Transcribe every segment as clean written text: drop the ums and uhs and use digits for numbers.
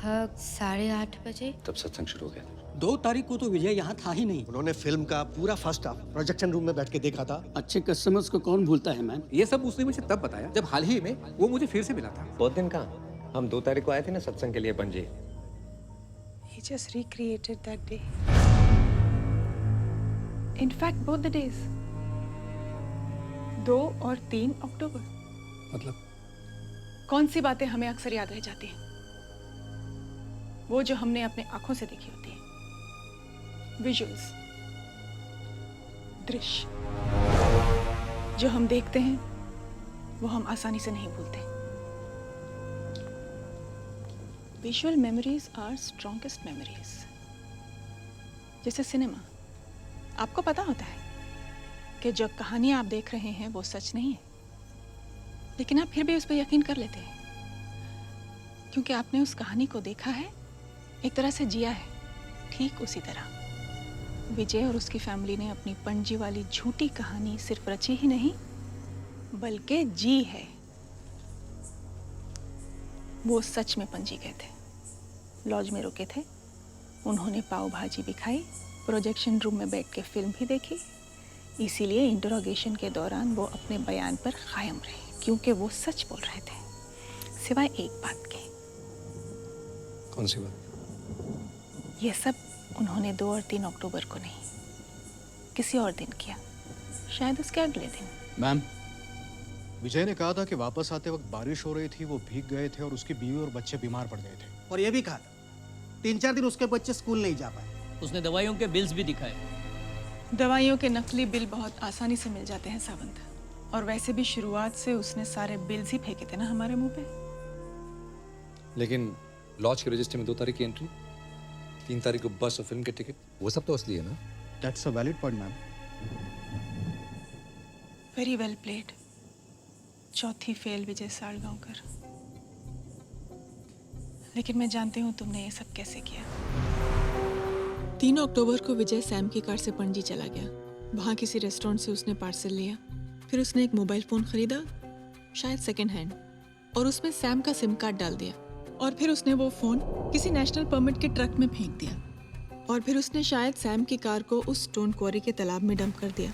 लगभग 8:30 बजे। तब सत्संग शुरू हो गया था। 2 तारीख को तो विजय यहाँ था ही नहीं। उन्होंने फिल्म का पूरा फर्स्ट हाफ प्रोजेक्शन रूम में बैठ के देखा था। अच्छे कस्टमर्स को कौन भूलता है मैम। ये सब उसने मुझे तब बताया जब हाल ही में वो मुझे फिर से मिला था। बहुत दिन कहाँ, हम 2 तारीख को आए थे ना सत्संग के लिए Panaji. He just recreated that day. In fact, both the days. 2 और 3 अक्टूबर। मतलब कौन सी बातें हमें अक्सर याद रह जाती हैं? वो जो हमने अपने आंखों से देखी होती है। विजुअल्स, दृश्य जो हम देखते हैं वो हम आसानी से नहीं भूलते। Visual memories are strongest memories. जैसे सिनेमा, आपको पता होता है कि जो कहानी आप देख रहे हैं वो सच नहीं है, लेकिन आप फिर भी उस पर यकीन कर लेते हैं क्योंकि आपने उस कहानी को देखा है, एक तरह से जिया है। ठीक उसी तरह विजय और उसकी फैमिली ने अपनी पणजी वाली झूठी कहानी सिर्फ रची ही नहीं बल्कि जी है। वो सच में पणजी गए थे, लॉज में रुके थे, उन्होंने पाव भाजी भी खाई, प्रोजेक्शन रूम में बैठ के फिल्म भी देखी। इसीलिए इंटरोगेशन के दौरान वो अपने बयान पर कायम रहे क्योंकि वो सच बोल रहे थे, सिवाय एक बात के। कौन सी बात? ये सब उन्होंने 2 और 3 अक्टूबर को नहीं, किसी और दिन किया, शायद उसके अगले दिन। मैम, विजय ने कहा था कि वापस आते वक्त बारिश हो रही थी, वो भीग गए थे और उसकी बीवी और बच्चे बीमार पड़ गए थे। और ये भी कहा था 3-4 दिन उसके बच्चे स्कूल नहीं जा पाए। उसने दवाइयों के बिल्स भी दिखाए। दवाइयों के नकली बिल बहुत आसानी से मिल जाते हैं सावंत, और वैसे भी शुरुआत से उसने सारे बिल्स ही फेंके थे ना हमारे मुंह पे। लेकिन लॉज के रजिस्टर में 2 तारीख की एंट्री, 3 तारीख को बस और फिल्म के टिकट, वो सब तो असली है ना? That's a valid point ma'am. Very well played. चौथी फेल विजय सालगांवकर। लेकिन मैं जानती हूँ तुमने ये सब कैसे किया। 3 अक्टूबर को विजय सैम की कार से पणजी चला गया। वहाँ किसी रेस्टोरेंट से उसने पार्सल लिया, फिर उसने एक मोबाइल फ़ोन खरीदा, शायद सेकेंड हैंड, और उसमें सैम का सिम कार्ड डाल दिया। और फिर उसने वो फ़ोन किसी नेशनल परमिट के ट्रक में फेंक दिया। और फिर उसने शायद सैम की कार को उस स्टोन क्वारी के तालाब में डंप कर दिया।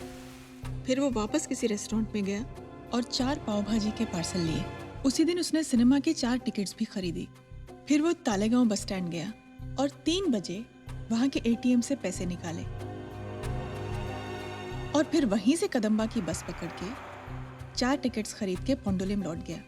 फिर वो वापस किसी रेस्टोरेंट में गया और 4 पाव भाजी के पार्सल लिए। उसी दिन उसने सिनेमा की 4 टिकट्स भी खरीदी। फिर वो तालेगांव बस स्टैंड गया और 3 बजे वहाँ के एटीएम से पैसे निकाले और फिर वहीं से कदम्बा की बस पकड़ के 4 टिकट्स खरीद के पोंडोलिम लौट गया।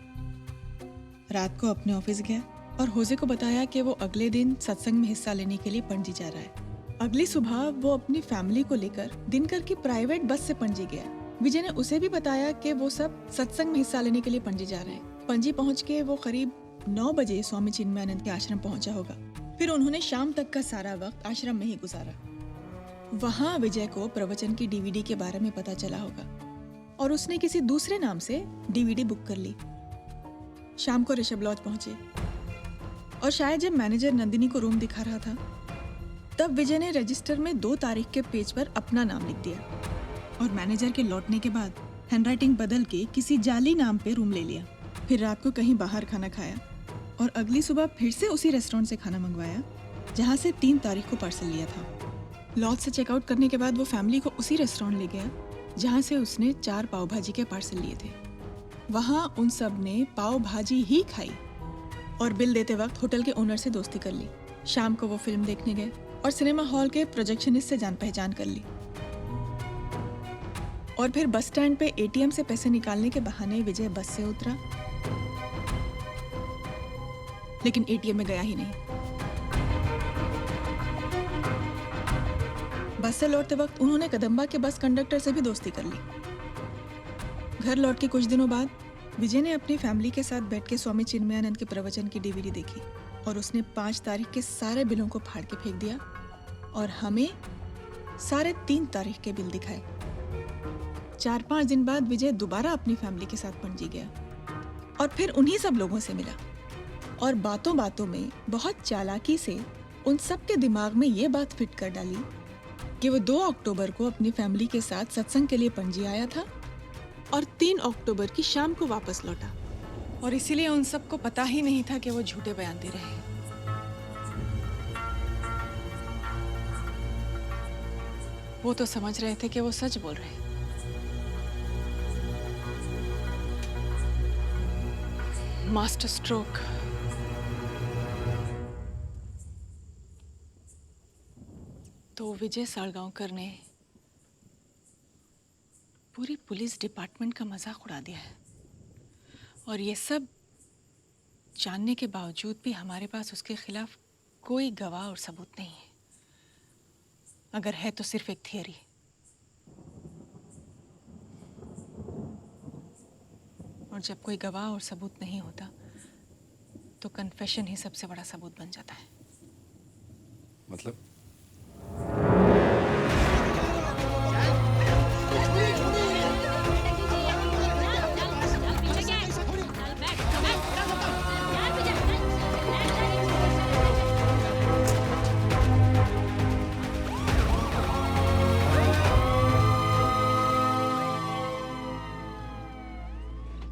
रात को अपने ऑफिस गया और होजे को बताया कि वो अगले दिन सत्संग में हिस्सा लेने के लिए पणजी जा रहा है। अगली सुबह वो अपनी फैमिली को लेकर दिनकर की प्राइवेट बस से पणजी गया। विजय ने उसे भी बताया कि वो सब सत्संग में हिस्सा लेने के लिए पणजी जा रहे हैं। पणजी पहुंच के वो करीब 9 बजे स्वामी चिन्मयानंद के आश्रम पहुंचा होगा। फिर उन्होंने शाम तक का सारा वक्त आश्रम में ही गुजारा। वहाँ विजय को प्रवचन की डीवीडी के बारे में पता चला होगा और उसने किसी दूसरे नाम से डीवीडी बुक कर ली। शाम को ऋषभ लॉज पहुंचे और शायद जब मैनेजर नंदिनी को रूम दिखा रहा था तब विजय ने रजिस्टर में 2 तारीख के पेज पर अपना नाम लिख दिया और मैनेजर के लौटने के बाद हैंडराइटिंग बदल के किसी जाली नाम पे रूम ले लिया। फिर रात को कहीं बाहर खाना खाया और अगली सुबह फिर से उसी रेस्टोरेंट से खाना मंगवाया जहाँ से 3 तारीख को पार्सल लिया था। लॉज से चेकआउट करने के बाद वो फैमिली को उसी रेस्टोरेंट ले गया जहाँ से उसने 4 पाव भाजी के पार्सल लिए थे। वहाँ उन सब ने पाव भाजी ही खाई और बिल देते वक्त होटल के ओनर से दोस्ती कर ली। शाम को वो फिल्म देखने गए और सिनेमा हॉल के प्रोजेक्शनिस्ट से जान पहचान कर ली और फिर बस स्टैंड पे एटीएम से पैसे निकालने के बहाने विजय बस से उतरा, लेकिन एटीएम में गया ही नहीं। बस से लौटते वक्त उन्होंने कदम्बा के बस कंडक्टर से भी दोस्ती कर ली। घर लौट के कुछ दिनों बाद विजय ने अपनी फैमिली के साथ बैठ के स्वामी चिन्मयानंद के प्रवचन की डीवीडी देखी और उसने 5 तारीख के सारे बिलों को फाड़ के फेंक दिया और हमें सारे 3 तारीख के बिल दिखाए। 4-5 दिन बाद विजय दोबारा अपनी फैमिली के साथ पणजी गया और फिर उन्हीं सब लोगों से मिला और बातों बातों में बहुत चालाकी से उन सब के दिमाग में ये बात फिट कर डाली कि वो 2 अक्टूबर को अपनी फैमिली के साथ सत्संग के लिए पणजी आया था और 3 अक्टूबर की शाम को वापस लौटा और इसीलिए उन सबको पता ही नहीं था कि वो झूठे बयान दे रहे हैं। वो तो समझ रहे थे कि वो सच बोल रहे हैं। Master stroke. तो विजय सालगांवकर ने पूरी पुलिस डिपार्टमेंट का मजाक उड़ा दिया है, और ये सब जानने के बावजूद भी हमारे पास उसके खिलाफ कोई गवाह और सबूत नहीं है। अगर है तो सिर्फ एक थियरी। और जब कोई गवाह और सबूत नहीं होता तो कन्फेशन ही सबसे बड़ा सबूत बन जाता है। मतलब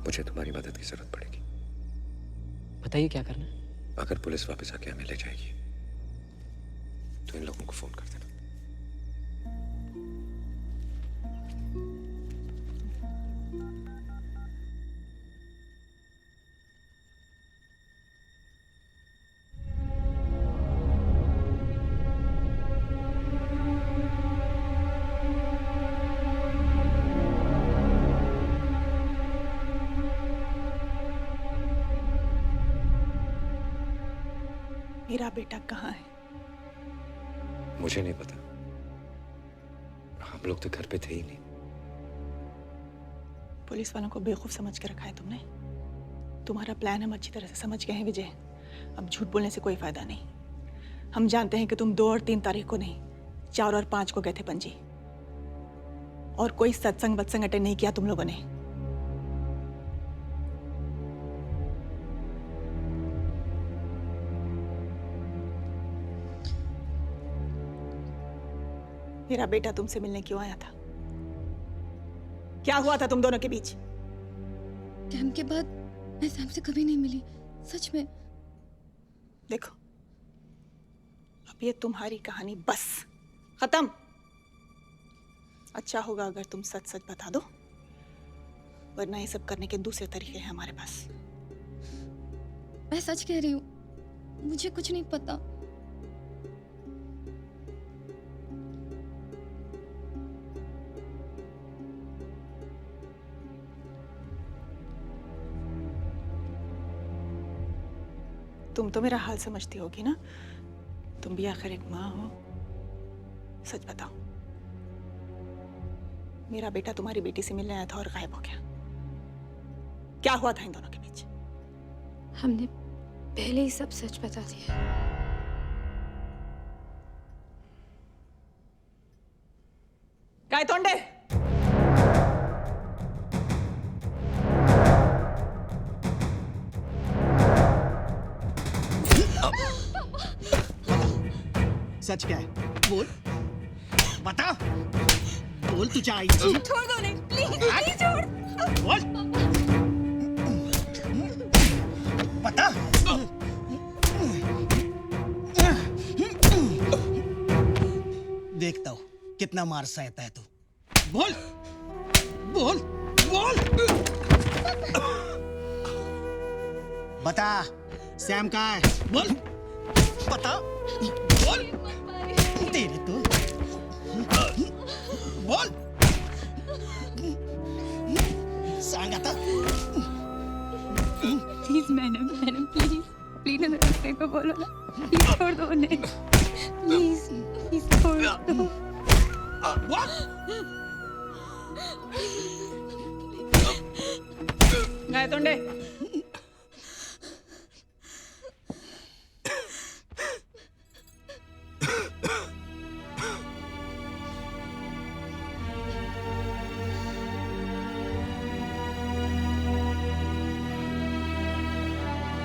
मुझे तुम्हारी मदद की जरूरत पड़ेगी। बताइए क्या करना है। अगर पुलिस वापस आके हमें ले जाएगी तो इन लोगों को फोन कर देना। मेरा बेटा कहाँ है? मुझे नहीं पता, हम लोग तो घर पे थे ही नहीं। पुलिस वालों को बेवकूफ समझ के रखा है तुमने। तुम्हारा प्लान हम अच्छी तरह से समझ गए हैं विजय। अब झूठ बोलने से कोई फायदा नहीं। हम जानते हैं कि तुम 2 और 3 तारीख को नहीं, 4 और 5 को गए थे पणजी, और कोई सत्संग वत्संग अटेंड नहीं किया तुम लोगों ने। मेरा बेटा तुमसे मिलने क्यों आया था? क्या हुआ था तुम दोनों के बीच? कैंप के बाद मैं सैम से कभी नहीं मिली, सच में। देखो, अब ये तुम्हारी कहानी बस खत्म। अच्छा होगा अगर तुम सच सच बता दो, वरना ये सब करने के दूसरे तरीके हैं हमारे पास। मैं सच कह रही हूँ, मुझे कुछ नहीं पता। तुम तो मेरा हाल समझती होगी ना? तुम भी आखिर एक माँ हो। सच बताओ, मेरा बेटा तुम्हारी बेटी से मिलने आया था और गायब हो गया। क्या हुआ था इन दोनों के बीच? हमने पहले ही सब सच बता दिया। गायतोंडे, सच क्या है? बोल, बता, बोल तू चाहे छोड़ दो। नहीं, प्लीज छोड़। बोल, बता। देखता हूँ कितना मार सहता है तू। बोल, बोल, बोल। बता, सैम कहाँ है? बोल, बता, बोल। तेरे तो बोल, सांग आता। प्लीज मैडम, प्लीज रास्ते को बोलो ना, प्लीज छोड़ दो उन्हें, प्लीज छोड़ दो। गायतोंडे,